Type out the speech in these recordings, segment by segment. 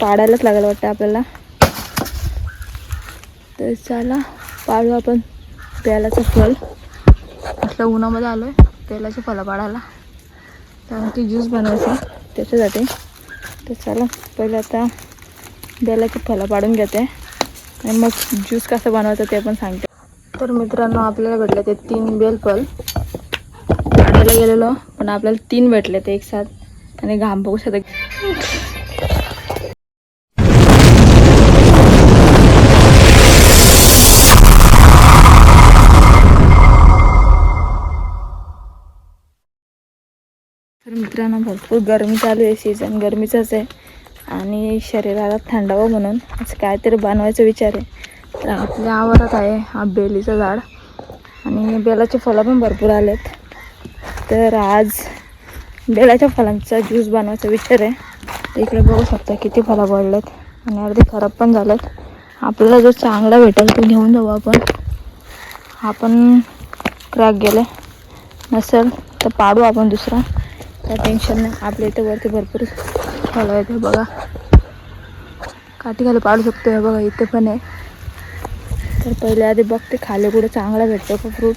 पाडायलाच लागेल वाटतं आपल्याला. तर चला पाडू आपण बेलाचं फळ. असं उन्हामध्ये आलो आहे बेलाचे फळं पाडायला, कारण की ज्यूस बनवायचं त्याच्यासाठी. तर चला पहिले आता बेलाचे फळं पाडून घेते आणि मग ज्यूस कसं बनवायचं ते पण सांगते. तर मित्रांनो आपल्याला भेटले ते 3 बेलफळ. पाडायला गेलेलो पण आपल्याला 3 भेटले ते एक साथ. आणि घाम बघू शकता. तर मित्रांनो भरपूर गरमी चालू आहे, सीझन गरमीचाच आहे आणि शरीराला थंडावं म्हणून असं काहीतरी बनवायचा विचार आहे. तर आपल्या आवारात आहे हा बेलीचं झाड आणि बेलाचे फळं पण भरपूर आलेत. तर आज बेलाच्या फळांचा ज्यूस बनवायचा विचार आहे. इकडे बघू शकता किती फळं पडलेत आणि अर्धे खराब पण झालेत. आपल्याला जो चांगला भेटेल तो घेऊन जाऊ आपण. हा पण क्रॅक गेले, नसेल तर पाडू आपण दुसरा, काय टेन्शन नाही. आपल्या इथे वरती भरपूर फळं आहेत बघा, काठी खाली पाडू शकतो. हे बघा इथे पण आहे. तर पहिले आधी बघते खाली कुठे चांगला भेटतो का फ्रूट,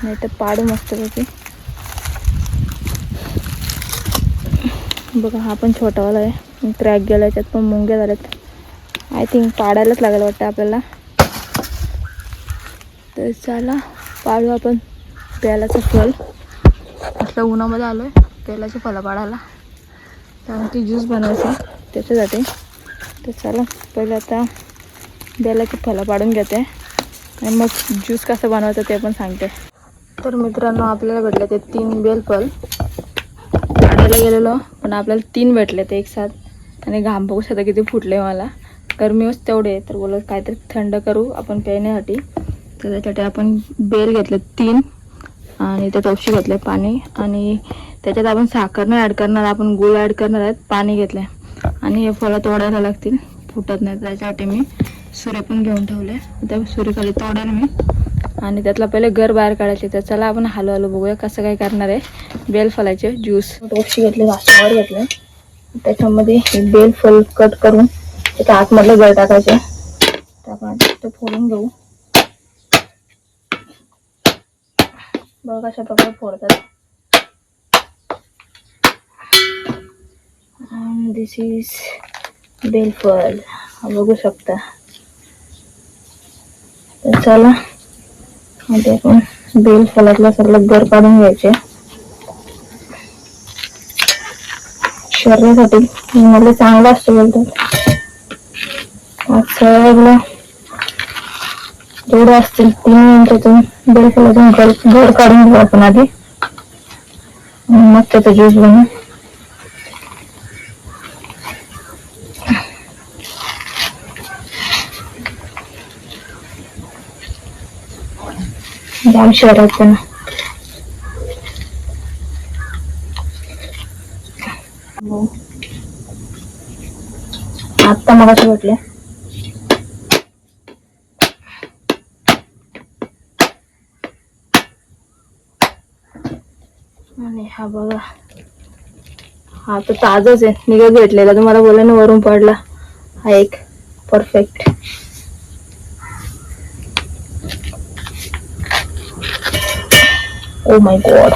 नाही तर पाडू मस्तपैकी. बघा हा पण छोटावाला आहे, क्रॅक गेला, याच्यात पण मुंग्या झाल्यात. आय थिंक पाडायलाच लागेल वाटतं आपल्याला. तर चला पाडू आपण बेलाचं फळ. असं उन्हामध्ये आलो आहे बेलाचे फळं पाडायला, कारण की ज्यूस बनवायचं त्याच्यासाठी. तर चला पहिले आता बेलाची फळं पाडून घेते आणि मग ज्यूस कसं बनवायचं ते पण सांगते. तर मित्रांनो आपल्याला भेटले ते 3 बेलफळ. पाडायला गेलेलो पण आपल्याला 3 भेटले ते एक साथ. आणि घाम बघू शकता किती फुटले मला. गरमीच तेवढे आहे, तर बोलत काहीतरी थंड करू आपण पिण्यासाठी. तर त्याच्यासाठी आपण बेल घेतले 3 आणि त्यात औषध घेतले पाणी, आणि त्याच्यात आपण साखर नाही ॲड करणार, आपण गूळ ॲड करणार आहेत. पाणी घेतले आणि हे फळं तोडायला लागतील, फुटत नाही. त्याच्यासाठी मी सुरे पण घेऊन ठेवले, त्या सुरीखाली तोडेल मी आणि त्यातला पहिले गर बाहेर काढायचे. तर चला आपण हळूहळू बघूया कसं काय करणार आहे बेलफळाचे ज्यूस. औषध घेतले, घासावर घेतले, त्याच्यामध्ये हे बेलफळ कट करून त्याच्या आतमधले गर टाकायचे. तर आपण ते फोडून घेऊ. बघा कशा प्रकारे फोडतात. दिस इज बेलफळ, बघू शकता. तर चला आता आपण बेलफळातला सगळं गर काढून घ्यायचे. शरीरासाठी मला चांगला असतो बोलतात. सगळं जेवढे असतील 3 मिनिटातून बेलफळातून गर काढून घेऊ आपण आधी, मग त्याचा ज्यूस बनवू. जाम शहरात पण आत्ता मला असं वाटलं. आणि हा बघा हा तर ताजाच आहे, निघत भेटलेला. तुम्हाला बोला ना वरून पडला हा एक परफेक्ट. Oh my God.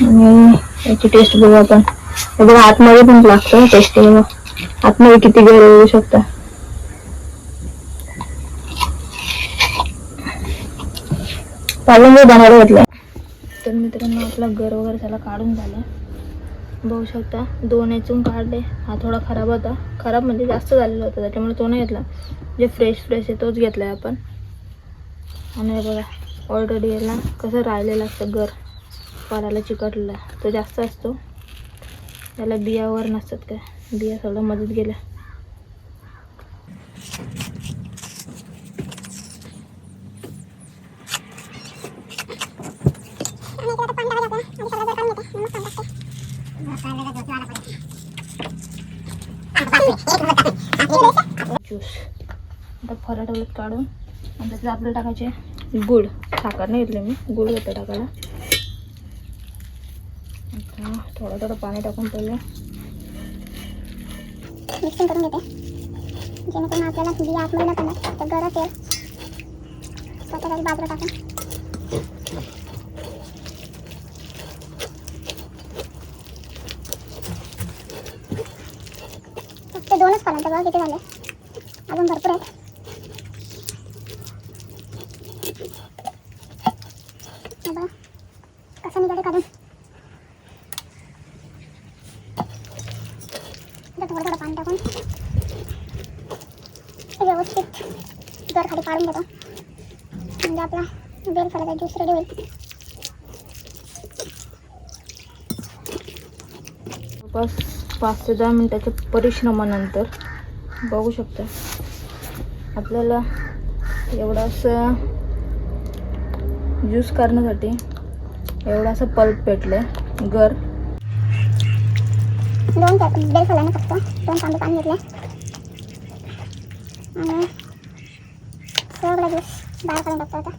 आणि याची टेस्ट बघू आपण. हे बघा आतमध्ये पण लागतं टेस्ट. बघा आतमध्ये किती गर येऊ शकता. पालून बनायला घेतलं. तर मित्रांनो आपला गर वगैरे त्याला काढून झाला, बघू शकता. 2 याचून काढले. हा थोडा खराब होता, खराब म्हणजे जास्त झालेला होता, त्याच्यामुळे तो नाही घेतला. जे फ्रेश आहे तोच घेतला आहे आपण. आणि बघा ऑलरेडी याला कसं राहिलेलं असतं गर, पालाला चिकटलेला तो जास्त असतो. त्याला बियावर नसतात काय, बिया सगळं मदत गेल्या. ज्यूस आता फळं ठेवलेत काढून, आणि त्याच्यात आपल्याला टाकायचे गुळ. साखर नाही घेतली मी, गुळ घेतो टाकायला. आता थोडं थोडं पाणी टाकून पहिले मिक्सिंग करून घेते जेणेकरून आपल्याला बिया आतमध्ये न पडणार. तर गरज तेल स्वतःला बाजूला टाकून फक्त 2च फलांचे बघा किती झाले, अजून भरपूर आहेत. बघा कसं निघाले काढून. थोडं थोडं पाणी टाकून व्यवस्थित गर खाली पाडून घेतो, म्हणजे आपला बेलफलाचा ज्यूस रेडी होईल. बस 5 ते 10 मिनिटाच्या परिश्रमानंतर बघू शकता आपल्याला एवढासा ज्यूस करण्यासाठी एवढासा पल्प पेटले. गर 2 बेलफलाने फक्त 2 तांबे पाणी घेतले आणि सगळं ज्यूस बाहेर काढून टाकतो आता.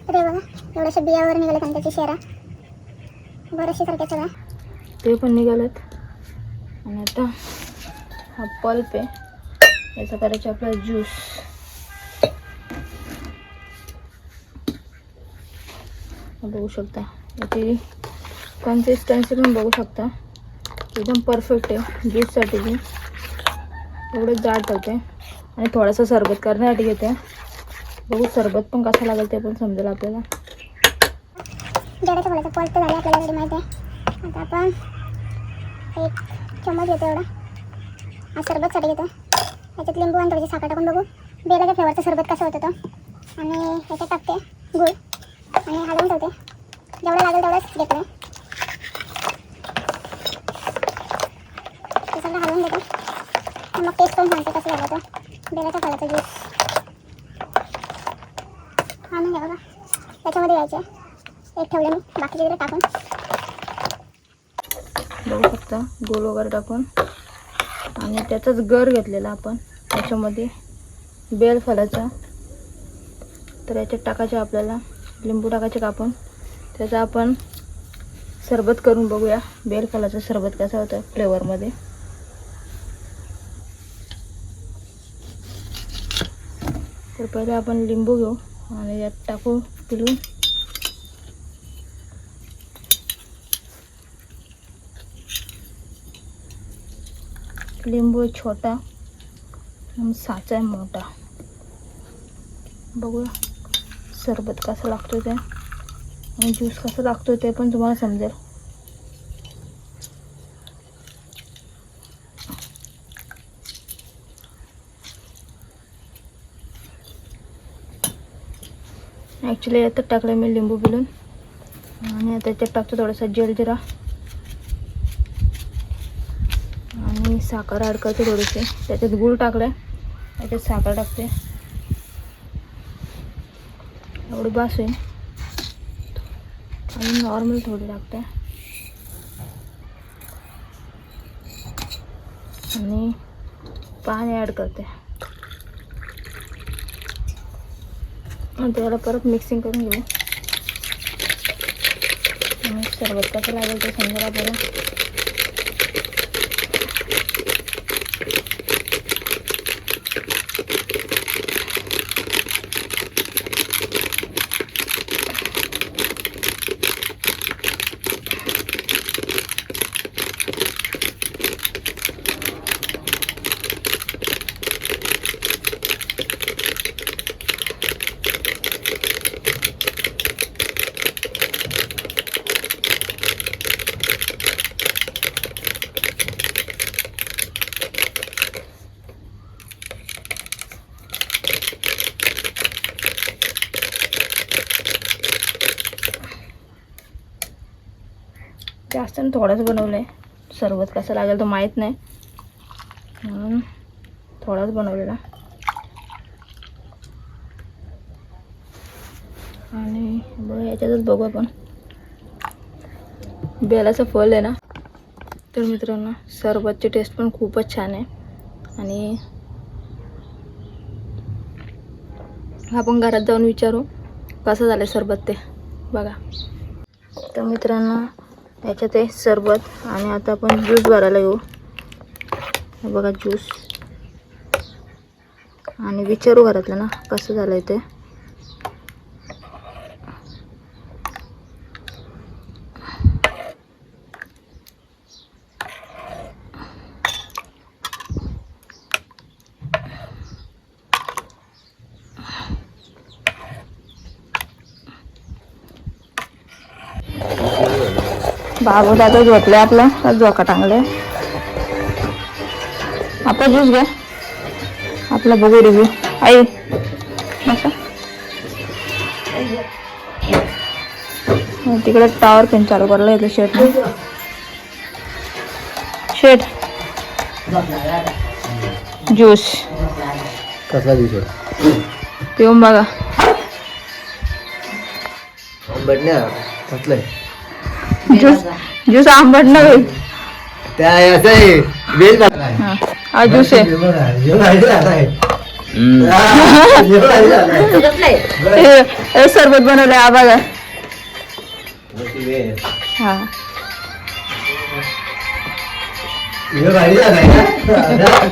तर हे बघा एवढ्याशा बियावर निघाले आणि त्याची शेरा बरेचसे सारखे सगळं ते पण निघालेत. आणि आता हा पल्प आहे, याचा करायचा आपला ज्यूस. बघू शकता याची कन्सिस्टन्सी पण बघू शकता, एकदम परफेक्ट आहे ज्यूससाठी. जी एवढं जाड होते आणि थोडासा सरबत करण्यासाठी घेते. बघू सरबत पण कसं लागेल ते पण समजेल आपल्याला. जराच्या फळाचा पल्प झाला आपल्याला रेडी माहिती आहे. आता आपण 1 चम्मच घेतो एवढा हा सरबतसाठी घेतो. याच्यात लिंबू आणि थोडीशी साखर टाकून बघू बेलाच्या फ्लेवरचं सरबत कसं होतं तो. आणि याच्यात टाकते गूळ आणि हलवून ठेवते. जेवढं लागेल तेवढंच घेतलं आहे. ते सगळं हलवून घेतो मग टेस्ट पण सांगते कसं झालं तो बेलाच्या फळाचा ज्यूस. आणून घ्या बघा त्याच्यामध्ये यायचे एक ठेवले मी बाकीचे वगैरे टाकून. बघू शकता गोल वगैरे टाकून आणि त्याचाच गर घेतलेला आपण त्याच्यामध्ये बेलफलाचा. तर याच्यात टाकायचे आपल्याला लिंबू टाकायचे कापून. त्याचा आपण सरबत करून बघूया बेलफलाचं सरबत कसं होतं फ्लेवरमध्ये. तर पहिले आपण लिंबू घेऊ आणि यात टाकू पिळून. लिंबू आहे छोटा आणि साचा आहे मोठा. बघूया सरबत कसं लागतो ते आणि ज्यूस कसं लागतो ते पण तुम्हाला समजेल. ॲक्च्युली याच्यात टाकलं मी लिंबू पिळून आणि त्याच्यात टाकतो थोडासा जलजिरा आणि साखर ॲड करते थोडीशी. त्याच्यात गूळ टाकलं आहे, त्याच्यात साखर टाकते. एवढी बास होईल आणि नॉर्मल थोडी टाकते आणि पाणी ॲड करते. आणि त्याला परत मिक्सिंग करून घेऊ. आणि सरबत कसं लागेल ते समजा आपल्याला. जास्त थोडंच बनवलं आहे. सरबत कसं लागेल तो माहीत नाही. म्हणून थोडाच बनवलेला. आणि बघा याच्यातच बघू आपण बेलाचं फळ आहे ना. तर मित्रांनो सरबतची टेस्ट पण खूपच छान आहे. आणि आपण घरात जाऊन विचारू कसं झालं सरबत ते बघा. तर मित्रांनो याच्यात आहे सरबत आणि आता आपण ज्यूस भरायला येऊ. हे बघा ज्यूस आणि विचारू घरातलं ना कसं झालंय ते. बाबू दादा झोपले आपला झोका टांगले. आपला ज्यूस घ्या आपला बघू रिव्ह्यू. आई असं तिकडे टावर पेन चालू करायला येतो शेट शेट ज्यूस कसला दिवस पिऊन बघा. कसलंय ज्यूस ज्यूस आंबट न होईल. त्या असं आहे वेज हा ज्यूस आहे. हे सरबत बनवलंय हा बघा. हा भारी झालाय